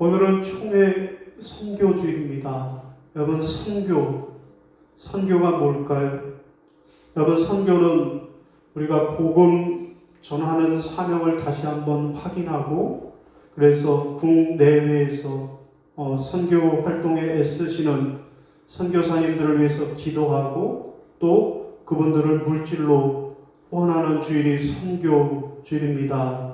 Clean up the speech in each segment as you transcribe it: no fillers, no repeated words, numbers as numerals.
오늘은 총회 선교주일입니다. 여러분, 선교가 뭘까요? 여러분, 선교는 우리가 복음 전하는 사명을 다시 한번 확인하고, 그래서 국내외에서 선교 활동에 애쓰시는 선교사님들을 위해서 기도하고, 또 그분들을 물질로 후원하는 주일이 선교주일입니다.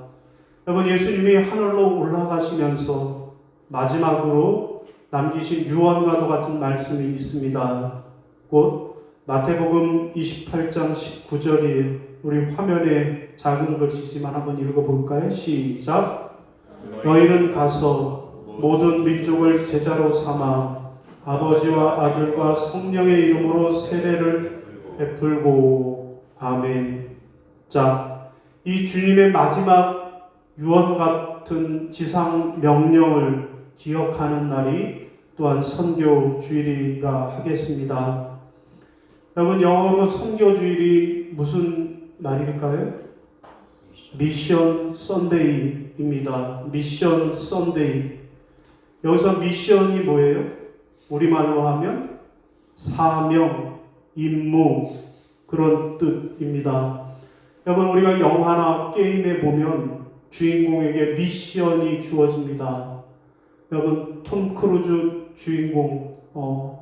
여러분, 예수님이 하늘로 올라가시면서 마지막으로 남기신 유언과도 같은 말씀이 있습니다. 곧 마태복음 28장 19절이에요. 우리 화면에 작은 글씨지만 한번 읽어볼까요? 시작. 너희는 가서 모든 민족을 제자로 삼아 아버지와 아들과 성령의 이름으로 세례를 베풀고. 아멘. 자, 이 주님의 마지막 유언 같은 지상 명령을 기억하는 날이 또한 선교주일이라 하겠습니다. 여러분, 영어로 선교주일이 무슨 날일까요? 미션 선데이입니다. 미션 선데이. 여기서 미션이 뭐예요? 우리말로 하면 사명, 임무, 그런 뜻입니다. 여러분, 우리가 영화나 게임에 보면 주인공에게 미션이 주어집니다. 여러분, 톰 크루즈 주인공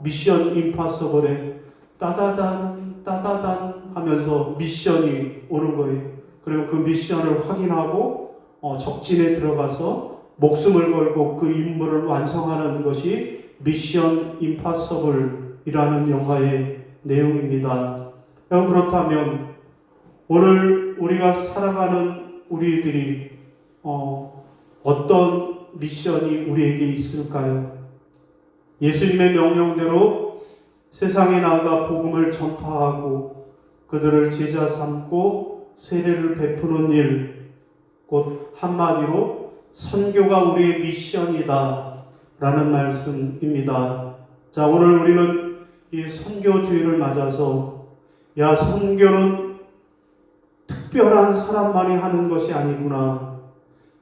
미션 임파서블에 따다단 하면서 미션이 오는 거예요. 그리고 그 미션을 확인하고 적진에 들어가서 목숨을 걸고 그 임무를 완성하는 것이 미션 임파서블이라는 영화의 내용입니다. 여러분, 그렇다면 오늘 우리가 살아가는 우리들이 어떤 미션이 우리에게 있을까요? 예수님의 명령대로 세상에 나가 복음을 전파하고 그들을 제자 삼고 세례를 베푸는 일, 곧 한마디로 선교가 우리의 미션이다 라는 말씀입니다. 자, 오늘 우리는 이 선교주의를 맞아서 선교는 특별한 사람만이 하는 것이 아니구나,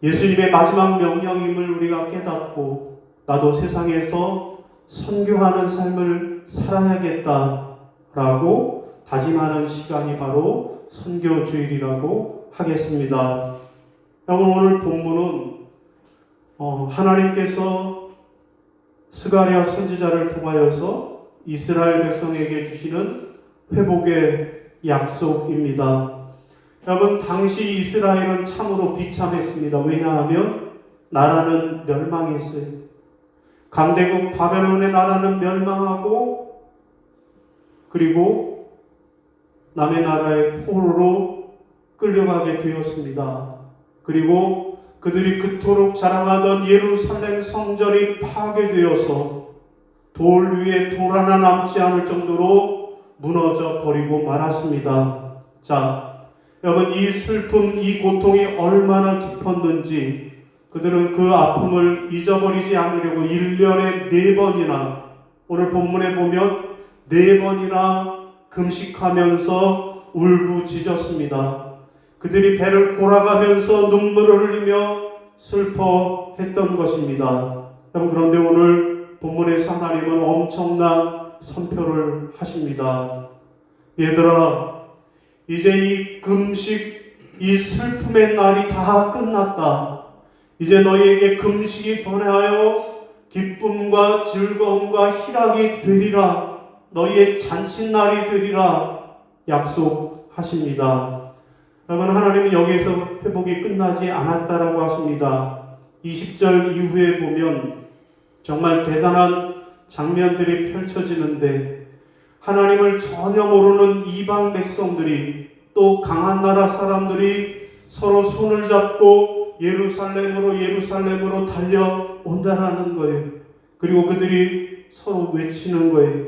예수님의 마지막 명령임을 우리가 깨닫고 나도 세상에서 선교하는 삶을 살아야겠다라고 다짐하는 시간이 바로 선교주일이라고 하겠습니다. 여러분, 오늘 본문은 하나님께서 스가랴 선지자를 통하여서 이스라엘 백성에게 주시는 회복의 약속입니다. 여러분, 당시 이스라엘은 참으로 비참했습니다. 왜냐하면 나라는 멸망했어요. 강대국 바벨론의 나라는 멸망하고, 그리고 남의 나라의 포로로 끌려가게 되었습니다. 그리고 그들이 그토록 자랑하던 예루살렘 성전이 파괴되어서 돌 위에 돌 하나 남지 않을 정도로 무너져 버리고 말았습니다. 자, 여러분, 이 슬픔, 이 고통이 얼마나 깊었는지 그들은 그 아픔을 잊어버리지 않으려고 1년에 4번이나, 오늘 본문에 보면 4번이나 금식하면서 울부짖었습니다. 그들이 배를 골아가면서 눈물을 흘리며 슬퍼했던 것입니다. 여러분, 그런데 오늘 본문에서 하나님은 엄청난 선포를 하십니다. 얘들아, 이제 이 금식, 이 슬픔의 날이 다 끝났다. 이제 너희에게 금식이 번뇌하여 기쁨과 즐거움과 희락이 되리라. 너희의 잔칫날이 되리라 약속하십니다. 여러분, 하나님은 여기에서 회복이 끝나지 않았다라고 하십니다. 20절 이후에 보면 정말 대단한 장면들이 펼쳐지는데, 하나님을 전혀 모르는 이방 백성들이, 또 강한 나라 사람들이 서로 손을 잡고 예루살렘으로 달려온다라는 거예요. 그리고 그들이 서로 외치는 거예요.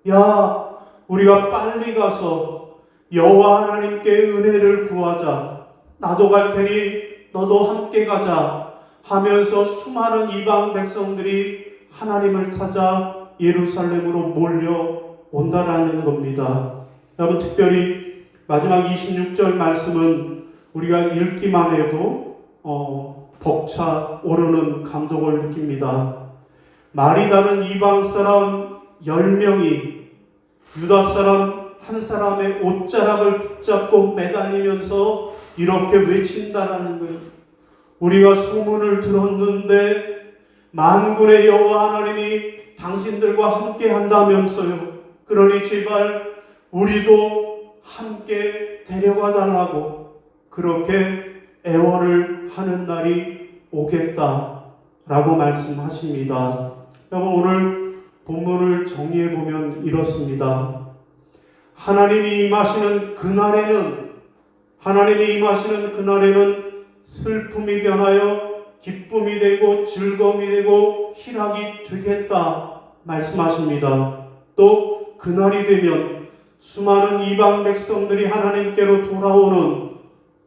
야, 우리가 빨리 가서 여호와 하나님께 은혜를 구하자. 나도 갈 테니 너도 함께 가자 하면서 수많은 이방 백성들이 하나님을 찾아 예루살렘으로 몰려온다라는 겁니다. 여러분, 특별히 마지막 26절 말씀은 우리가 읽기만 해도 벅차 오르는 감동을 느낍니다. 말이 다른 이방 사람 10명이 유다 사람 한 사람의 옷자락을 붙잡고 매달리면서 이렇게 외친다라는 거예요. 우리가 소문을 들었는데 만군의 여호와 하나님이 당신들과 함께 한다면서요. 그러니 제발 우리도 함께 데려가 달라고 그렇게 애원을 하는 날이 오겠다라고 말씀하십니다. 여러분, 오늘 본문을 정리해 보면 이렇습니다. 하나님이 임하시는 그날에는 슬픔이 변하여 기쁨이 되고 즐거움이 되고 희락이 되겠다 말씀하십니다. 또 그날이 되면 수많은 이방 백성들이 하나님께로 돌아오는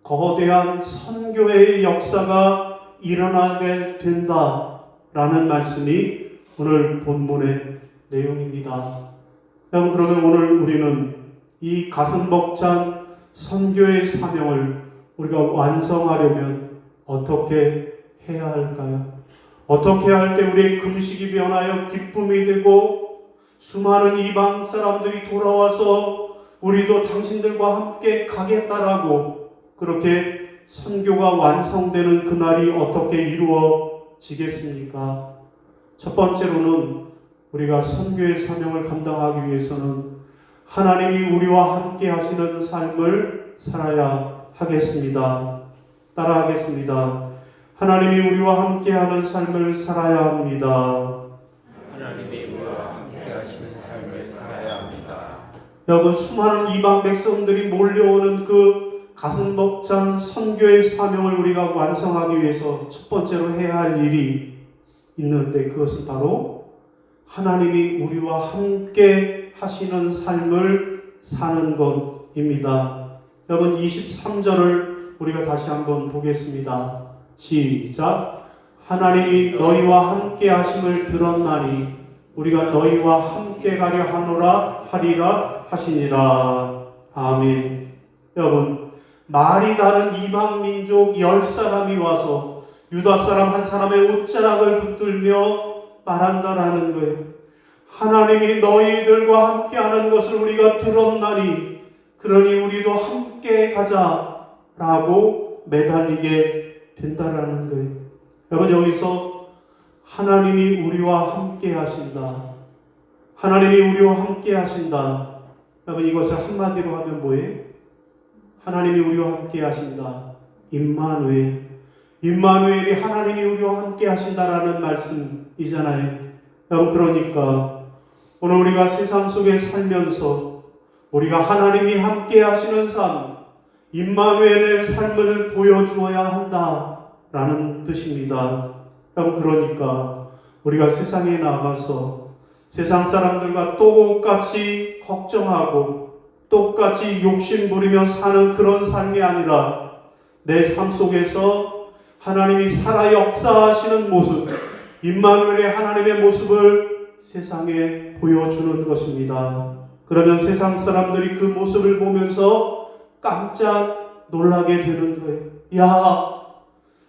거대한 선교의 역사가 일어나게 된다라는 말씀이 오늘 본문의 내용입니다. 그러면 오늘 우리는 이 가슴 벅찬 선교의 사명을 우리가 완성하려면 어떻게 해야 할까요? 어떻게 할 때 우리의 금식이 변하여 기쁨이 되고 수많은 이방 사람들이 돌아와서 우리도 당신들과 함께 가겠다라고 그렇게 선교가 완성되는 그날이 어떻게 이루어지겠습니까? 첫 번째로는 우리가 선교의 사명을 감당하기 위해서는 하나님이 우리와 함께 하시는 삶을 살아야 하겠습니다. 따라하겠습니다. 하나님이 우리와 함께하는 삶을 살아야 합니다. 하나님이 우리와 함께 하시는 삶을 살아야 합니다. 여러분, 수많은 이방 백성들이 몰려오는 그 가슴 벅찬 선교의 사명을 우리가 완성하기 위해서 첫 번째로 해야 할 일이 있는데 그것은 바로 하나님이 우리와 함께 하시는 삶을 사는 것입니다. 여러분, 23절을 우리가 다시 한번 보겠습니다. 시작. 하나님이 너희와 함께 하심을 들었나니 우리가 너희와 함께 가려 하리라 하시니라. 아멘. 여러분, 말이 다른 이방 민족 10사람이 와서 유다 사람 한 사람의 옷자락을 붙들며 말한다라는 거예요. 하나님이 너희들과 함께 하는 것을 우리가 들었나니 그러니 우리도 함께 가자라고 매달리게 된다라는 거예요. 여러분, 여기서 하나님이 우리와 함께 하신다. 하나님이 우리와 함께 하신다. 여러분, 이것을 한마디로 하면 뭐예요? 하나님이 우리와 함께 하신다. 임마누엘이 하나님이 우리와 함께 하신다라는 말씀이잖아요. 여러분, 그러니까 오늘 우리가 세상 속에 살면서 우리가 하나님이 함께 하시는 삶, 임마누엘의 삶을 보여주어야 한다라는 뜻입니다. 여러분, 그러니까 우리가 세상에 나가서 세상 사람들과 똑같이 걱정하고 똑같이 욕심부리며 사는 그런 삶이 아니라 내 삶 속에서 하나님이 살아 역사하시는 모습, 임마누엘의 하나님의 모습을 세상에 보여주는 것입니다. 그러면 세상 사람들이 그 모습을 보면서 깜짝 놀라게 되는 거예요. 야,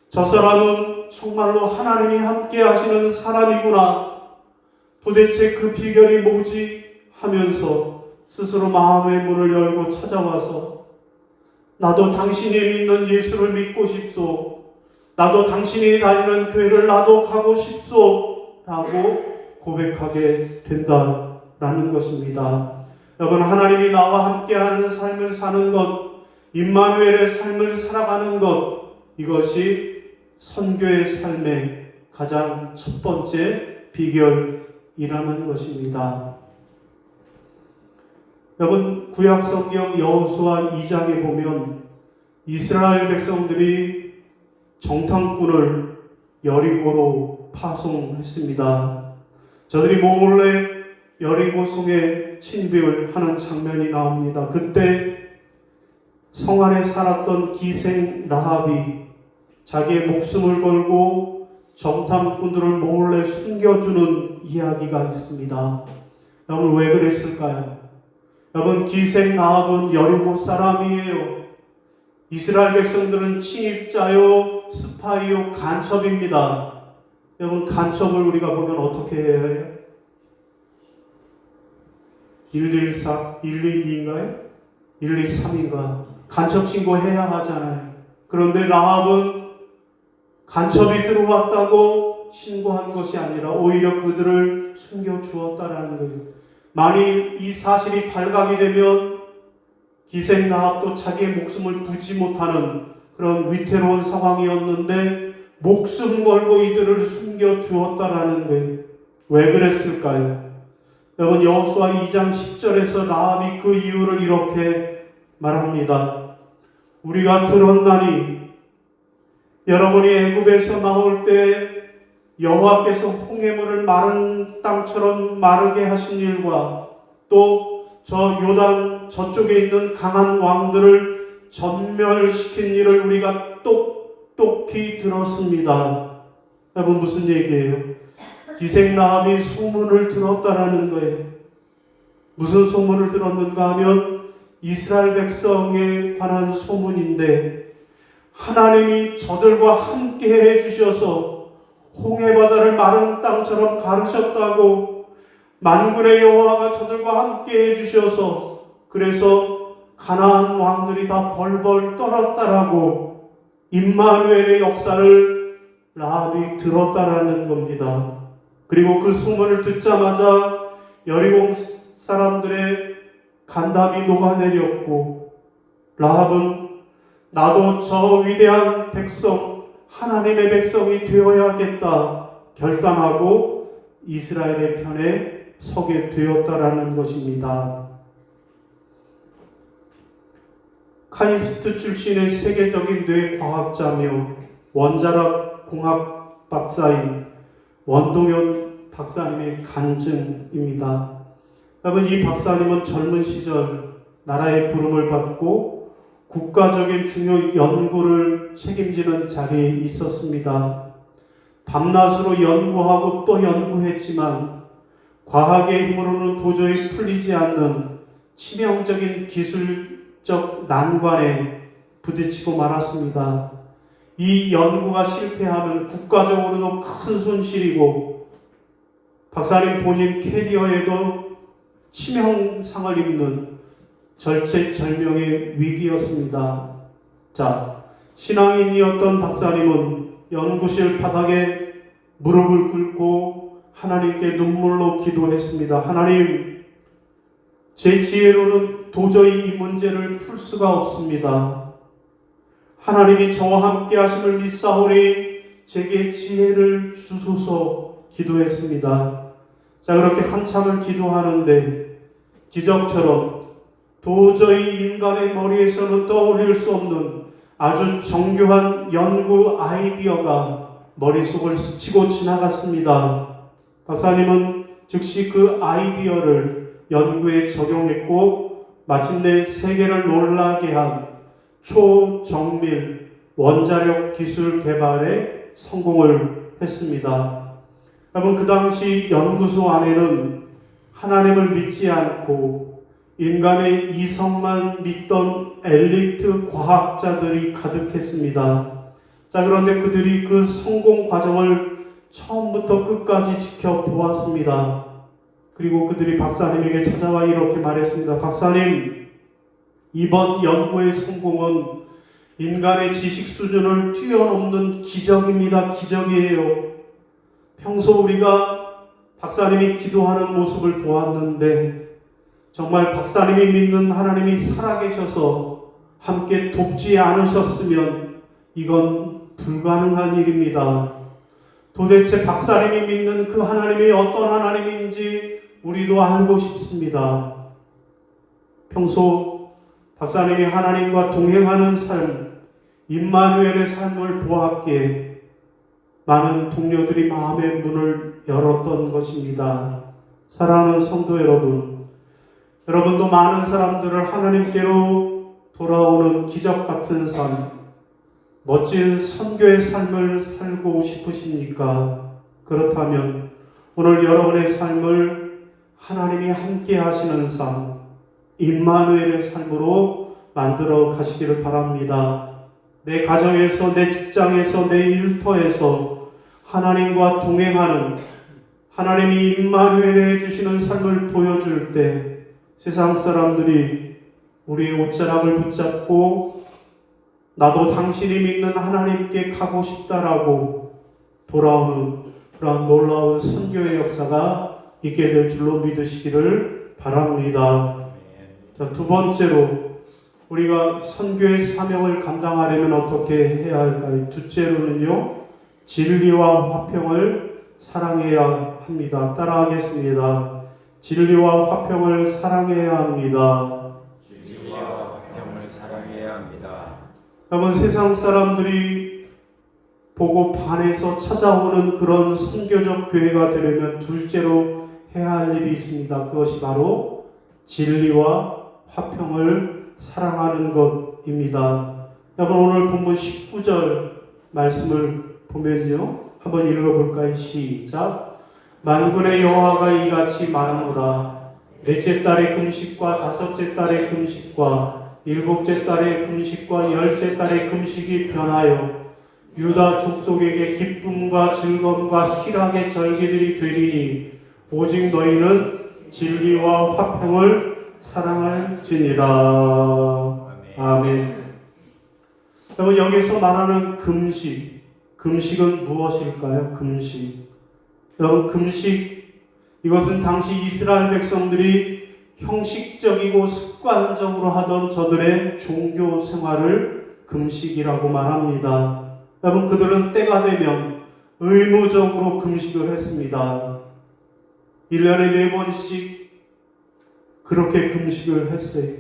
저 사람은 정말로 하나님이 함께 하시는 사람이구나. 도대체 그 비결이 뭐지? 하면서 스스로 마음의 문을 열고 찾아와서 나도 당신이 믿는 예수를 믿고 싶소. 나도 당신이 다니는 교회를 나도 가고 싶소. 라고 고백하게 된다라는 것입니다. 여러분, 하나님이 나와 함께하는 삶을 사는 것, 임마누엘의 삶을 살아가는 것, 이것이 선교의 삶의 가장 첫 번째 비결이라는 것입니다. 여러분, 구약성경 여호수아 2장에 보면 이스라엘 백성들이 정탐꾼을 여리고로 파송했습니다. 저들이 몰래 여리고 성에 침입을 하는 장면이 나옵니다. 그때 성 안에 살았던 기생 라합이 자기의 목숨을 걸고 정탐꾼들을 몰래 숨겨주는 이야기가 있습니다. 여러분, 왜 그랬을까요? 여러분, 기생 라합은 여리고 사람이에요. 이스라엘 백성들은 침입자요, 스파이요, 간첩입니다. 여러분, 간첩을 우리가 보면 어떻게 해야 해요? 114, 112인가요? 123인가? 간첩 신고해야 하잖아요. 그런데 라합은 간첩이 들어왔다고 신고한 것이 아니라 오히려 그들을 숨겨주었다라는 거예요. 만일 이 사실이 발각이 되면 기생 라합도 자기의 목숨을 부지 못하는 그런 위태로운 상황이었는데 목숨 걸고 이들을 숨겨주었다라는 거예요. 왜 그랬을까요? 여러분, 여호수아 2장 10절에서 라합이 그 이유를 이렇게 말합니다. 우리가 들었나니 여러분이 애굽에서 나올 때 여호와께서 홍해물을 마른 땅처럼 마르게 하신 일과 또 저 요단 저쪽에 있는 강한 왕들을 전멸시킨 일을 우리가 똑똑히 들었습니다. 여러분, 무슨 얘기예요? 기생 라합이 소문을 들었다라는 거예요. 무슨 소문을 들었는가 하면 이스라엘 백성에 관한 소문인데 하나님이 저들과 함께 해주셔서 홍해바다를 마른 땅처럼 가르셨다고, 만군의 여호와가 저들과 함께 해주셔서 그래서 가나안 왕들이 다 벌벌 떨었다라고 임마누엘의 역사를 라합이 들었다라는 겁니다. 그리고 그 소문을 듣자마자 여리고 사람들의 간담이 녹아내렸고 라합은 나도 저 위대한 백성, 하나님의 백성이 되어야겠다 결단하고 이스라엘의 편에 서게 되었다라는 것입니다. 카이스트 출신의 세계적인 뇌과학자며 원자력 공학 박사인 원동현 박사님의 간증입니다. 여러분, 이 박사님은 젊은 시절 나라의 부름을 받고 국가적인 중요 연구를 책임지는 자리에 있었습니다. 밤낮으로 연구하고 또 연구했지만 과학의 힘으로는 도저히 풀리지 않는 치명적인 기술적 난관에 부딪히고 말았습니다. 이 연구가 실패하면 국가적으로도 큰 손실이고 박사님 본인 캐리어에도 치명상을 입는 절체절명의 위기였습니다. 자, 신앙인이었던 박사님은 연구실 바닥에 무릎을 꿇고 하나님께 눈물로 기도했습니다. 하나님, 제 지혜로는 도저히 이 문제를 풀 수가 없습니다. 하나님이 저와 함께 하심을 믿사오니 제게 지혜를 주소서 기도했습니다. 자, 그렇게 한참을 기도하는데 기적처럼 도저히 인간의 머리에서는 떠올릴 수 없는 아주 정교한 연구 아이디어가 머릿속을 스치고 지나갔습니다. 박사님은 즉시 그 아이디어를 연구에 적용했고 마침내 세계를 놀라게 한 초정밀 원자력 기술 개발에 성공을 했습니다. 여러분, 그 당시 연구소 안에는 하나님을 믿지 않고 인간의 이성만 믿던 엘리트 과학자들이 가득했습니다. 자, 그런데 그들이 그 성공 과정을 처음부터 끝까지 지켜보았습니다. 그리고 그들이 박사님에게 찾아와 이렇게 말했습니다. 박사님, 이번 연구의 성공은 인간의 지식 수준을 뛰어넘는 기적입니다. 기적이에요. 평소 우리가 박사님이 기도하는 모습을 보았는데 정말 박사님이 믿는 하나님이 살아계셔서 함께 돕지 않으셨으면 이건 불가능한 일입니다. 도대체 박사님이 믿는 그 하나님이 어떤 하나님인지 우리도 알고 싶습니다. 평소 박사님이 하나님과 동행하는 삶, 임마누엘의 삶을 보았기에 많은 동료들이 마음의 문을 열었던 것입니다. 사랑하는 성도 여러분, 여러분도 많은 사람들을 하나님께로 돌아오는 기적 같은 삶, 멋진 선교의 삶을 살고 싶으십니까? 그렇다면 오늘 여러분의 삶을 하나님이 함께 하시는 삶, 임마누엘의 삶으로 만들어 가시기를 바랍니다. 내 가정에서, 내 직장에서, 내 일터에서 하나님과 동행하는, 하나님이 임마누엘을 해주시는 삶을 보여줄 때 세상 사람들이 우리의 옷자락을 붙잡고 나도 당신이 믿는 하나님께 가고 싶다라고 돌아오는 그런 놀라운 선교의 역사가 있게 될 줄로 믿으시기를 바랍니다. 자, 두 번째로 우리가 선교의 사명을 감당하려면 어떻게 해야 할까요? 둘째로는요, 진리와 화평을 사랑해야 합니다. 따라하겠습니다. 진리와 화평을 사랑해야 합니다. 진리와 화평을 사랑해야 합니다. 여러분, 세상 사람들이 보고 반해서 찾아오는 그런 선교적 교회가 되려면 둘째로 해야 할 일이 있습니다. 그것이 바로 진리와 화평을 사랑하는 것입니다. 여러분, 오늘 본문 19절 말씀을 보면요, 한번 읽어볼까요? 시작. 만군의 여호와가 이같이 말하노라. 넷째 달의 금식과 다섯째 달의 금식과 일곱째 달의 금식과 열째 달의 금식이 변하여 유다 족속에게 기쁨과 즐거움과 희락의 절기들이 되리니 오직 너희는 진리와 화평을 사랑할지니라. 아멘. 여러분, 여기서 말하는 금식은 무엇일까요? 금식. 여러분, 금식, 이것은 당시 이스라엘 백성들이 형식적이고 습관적으로 하던 저들의 종교 생활을 금식이라고 말합니다. 여러분, 그들은 때가 되면 의무적으로 금식을 했습니다. 1년에 4번씩 그렇게 금식을 했어요.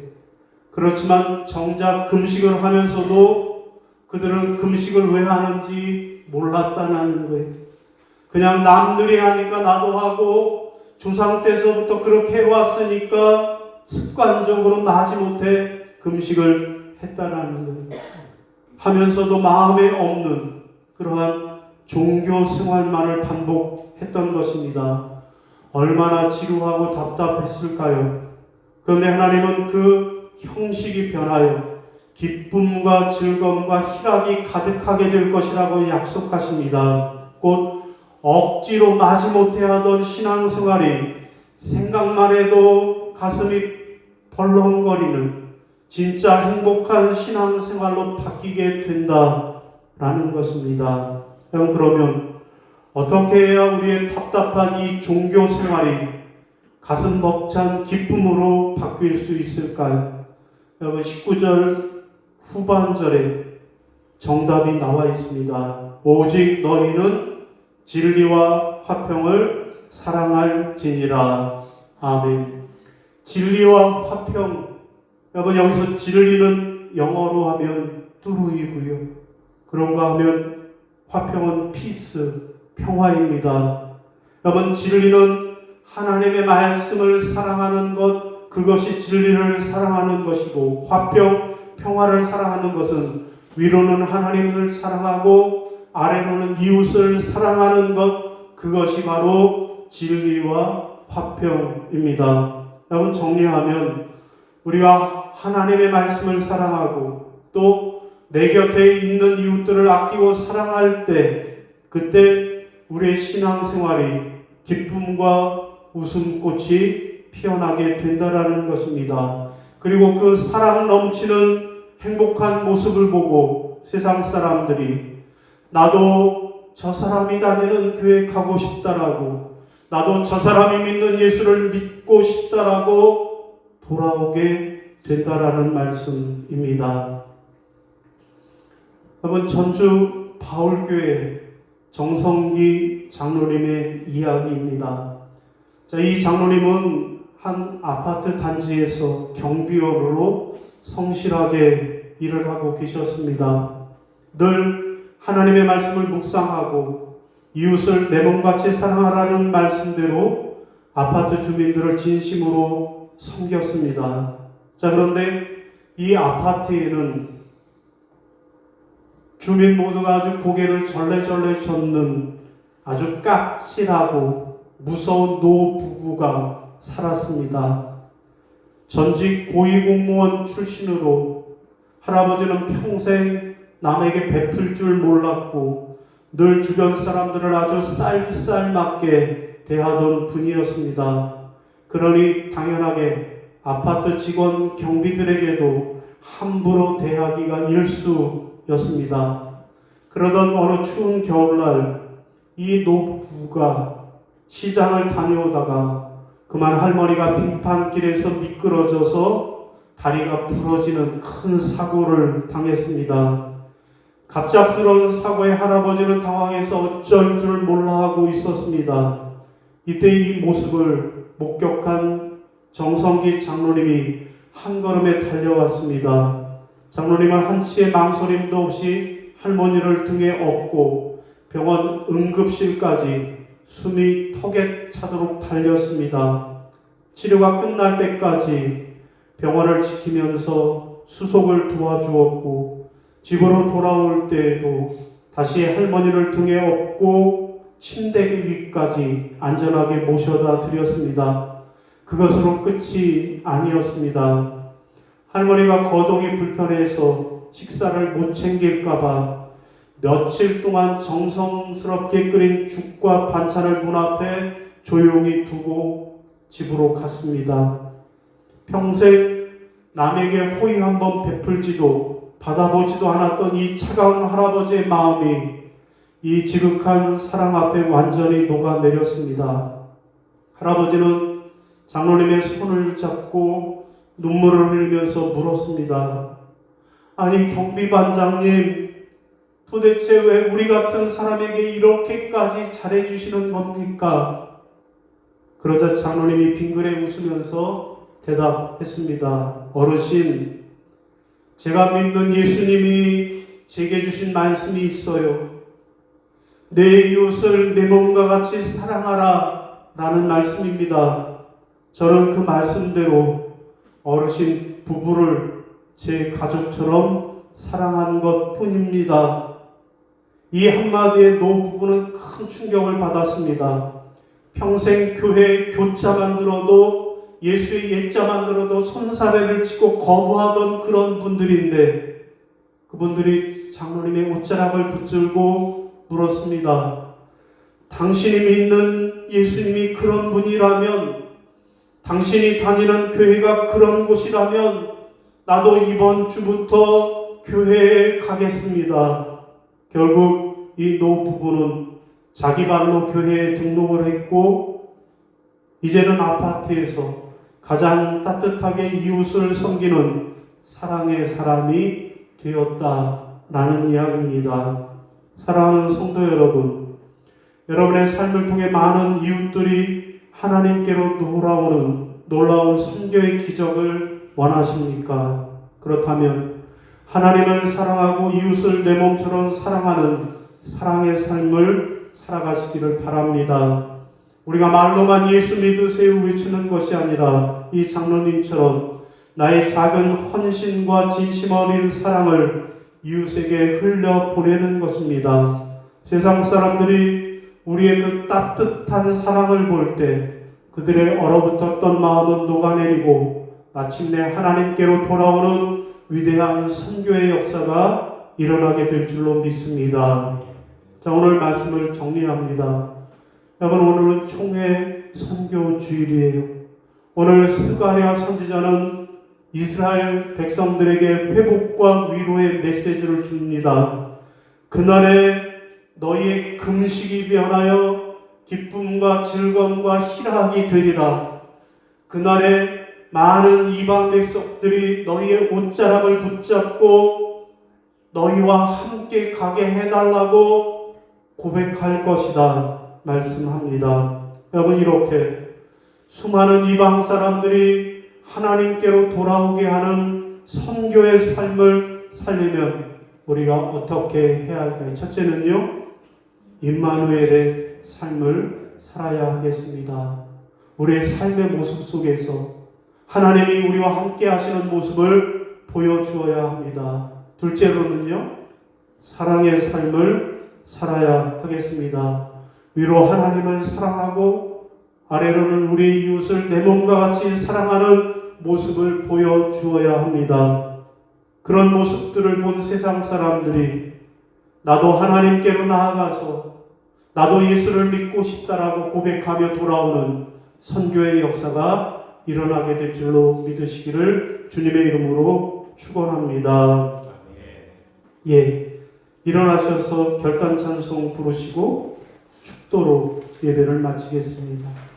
그렇지만 정작 금식을 하면서도 그들은 금식을 왜 하는지 몰랐다는 거예요. 그냥 남들이 하니까 나도 하고 조상 때서부터 그렇게 해왔으니까 습관적으로 나지 못해 금식을 했다라는 거예요. 하면서도 마음에 없는 그러한 종교 생활만을 반복했던 것입니다. 얼마나 지루하고 답답했을까요? 그런데 하나님은 그 형식이 변하여 기쁨과 즐거움과 희락이 가득하게 될 것이라고 약속하십니다. 곧 억지로 마지못해 하던 신앙생활이 생각만 해도 가슴이 벌렁거리는 진짜 행복한 신앙생활로 바뀌게 된다라는 것입니다. 그러면 어떻게 해야 우리의 답답한 이 종교생활이 가슴 벅찬 기쁨으로 바뀔 수 있을까요? 여러분, 19절 후반절에 정답이 나와 있습니다. 오직 너희는 진리와 화평을 사랑할지니라. 아멘. 진리와 화평. 여러분, 여기서 진리는 영어로 하면 트루이고요. 그런가 하면 화평은 피스, 평화입니다. 여러분, 진리는 하나님의 말씀을 사랑하는 것, 그것이 진리를 사랑하는 것이고, 화평, 평화를 사랑하는 것은 위로는 하나님을 사랑하고 아래로는 이웃을 사랑하는 것, 그것이 바로 진리와 화평입니다. 여러분, 정리하면 우리가 하나님의 말씀을 사랑하고 또 내 곁에 있는 이웃들을 아끼고 사랑할 때, 그때 우리의 신앙생활이 기쁨과 웃음꽃이 피어나게 된다라는 것입니다. 그리고 그 사랑 넘치는 행복한 모습을 보고 세상 사람들이 나도 저 사람이 다니는 교회 가고 싶다라고, 나도 저 사람이 믿는 예수를 믿고 싶다라고 돌아오게 된다라는 말씀입니다. 여러분, 전주 바울교회 정성기 장로님의 이야기입니다. 자, 이 장로님은 한 아파트 단지에서 경비원으로 성실하게 일을 하고 계셨습니다. 늘 하나님의 말씀을 묵상하고 이웃을 내 몸같이 사랑하라는 말씀대로 아파트 주민들을 진심으로 섬겼습니다. 자, 그런데 이 아파트에는 주민 모두가 아주 고개를 절레절레 젓는 아주 까칠하고 무서운 노부부가 살았습니다. 전직 고위공무원 출신으로 할아버지는 평생 남에게 베풀 줄 몰랐고 늘 주변 사람들을 아주 쌀쌀맞게 대하던 분이었습니다. 그러니 당연하게 아파트 직원 경비들에게도 함부로 대하기가 일쑤였습니다. 그러던 어느 추운 겨울날 이 노부부가 시장을 다녀오다가 그만 할머니가 빙판길에서 미끄러져서 다리가 부러지는 큰 사고를 당했습니다. 갑작스러운 사고에 할아버지는 당황해서 어쩔 줄 몰라 하고 있었습니다. 이때 이 모습을 목격한 정성기 장로님이 한 걸음에 달려왔습니다. 장로님은 한치의 망설임도 없이 할머니를 등에 업고 병원 응급실까지 숨이 턱에 차도록 달렸습니다. 치료가 끝날 때까지 병원을 지키면서 수속을 도와주었고 집으로 돌아올 때에도 다시 할머니를 등에 업고 침대 위까지 안전하게 모셔다 드렸습니다. 그것으로 끝이 아니었습니다. 할머니가 거동이 불편해서 식사를 못 챙길까봐 며칠 동안 정성스럽게 끓인 죽과 반찬을 문 앞에 조용히 두고 집으로 갔습니다. 평생 남에게 호의 한번 베풀지도 받아보지도 않았던 이 차가운 할아버지의 마음이 이 지극한 사랑 앞에 완전히 녹아내렸습니다. 할아버지는 장로님의 손을 잡고 눈물을 흘리면서 물었습니다. 아니 경비반장님, 도대체 왜 우리 같은 사람에게 이렇게까지 잘해주시는 겁니까? 그러자 장로님이 빙그레 웃으면서 대답했습니다. 어르신, 제가 믿는 예수님이 제게 주신 말씀이 있어요. 내 이웃을 내 몸과 같이 사랑하라 라는 말씀입니다. 저는 그 말씀대로 어르신 부부를 제 가족처럼 사랑한 것 뿐입니다. 이 한마디에 노부부는 큰 충격을 받았습니다. 평생 교회에 교자만 들어도 예수의 예자만 들어도 손사래를 치고 거부하던 그런 분들인데 그분들이 장로님의 옷자락을 붙들고 물었습니다. 당신이 믿는 예수님이 그런 분이라면, 당신이 다니는 교회가 그런 곳이라면 나도 이번 주부터 교회에 가겠습니다. 결국 이 노부부는 자기 발로 교회에 등록을 했고 이제는 아파트에서 가장 따뜻하게 이웃을 섬기는 사랑의 사람이 되었다라는 이야기입니다. 사랑하는 성도 여러분, 여러분의 삶을 통해 많은 이웃들이 하나님께로 돌아오는 놀라운 선교의 기적을 원하십니까? 그렇다면 하나님을 사랑하고 이웃을 내 몸처럼 사랑하는 사랑의 삶을 살아가시기를 바랍니다. 우리가 말로만 예수 믿으세요 외치는 것이 아니라 이 장로님처럼 나의 작은 헌신과 진심 어린 사랑을 이웃에게 흘려보내는 것입니다. 세상 사람들이 우리의 그 따뜻한 사랑을 볼 때 그들의 얼어붙었던 마음은 녹아내리고 마침내 하나님께로 돌아오는 위대한 선교의 역사가 일어나게 될 줄로 믿습니다. 자, 오늘 말씀을 정리합니다. 여러분, 오늘은 총회 선교 주일이에요. 오늘 스가랴 선지자는 이스라엘 백성들에게 회복과 위로의 메시지를 줍니다. 그날에 너희의 금식이 변하여 기쁨과 즐거움과 희락이 되리라. 그날에 많은 이방 백성들이 너희의 옷자락을 붙잡고 너희와 함께 가게 해달라고 고백할 것이다 말씀합니다. 여러분, 이렇게 수많은 이방 사람들이 하나님께로 돌아오게 하는 선교의 삶을 살리면 우리가 어떻게 해야 할까요? 첫째는요, 임마누엘의 삶을 살아야 하겠습니다. 우리의 삶의 모습 속에서 하나님이 우리와 함께 하시는 모습을 보여주어야 합니다. 둘째로는요, 사랑의 삶을 살아야 하겠습니다. 위로 하나님을 사랑하고 아래로는 우리의 이웃을 내 몸과 같이 사랑하는 모습을 보여주어야 합니다. 그런 모습들을 본 세상 사람들이 나도 하나님께로 나아가서 나도 예수를 믿고 싶다라고 고백하며 돌아오는 선교의 역사가 일어나게 될 줄로 믿으시기를 주님의 이름으로 축원합니다. 예, 일어나셔서 결단 찬송 부르시고 축도로 예배를 마치겠습니다.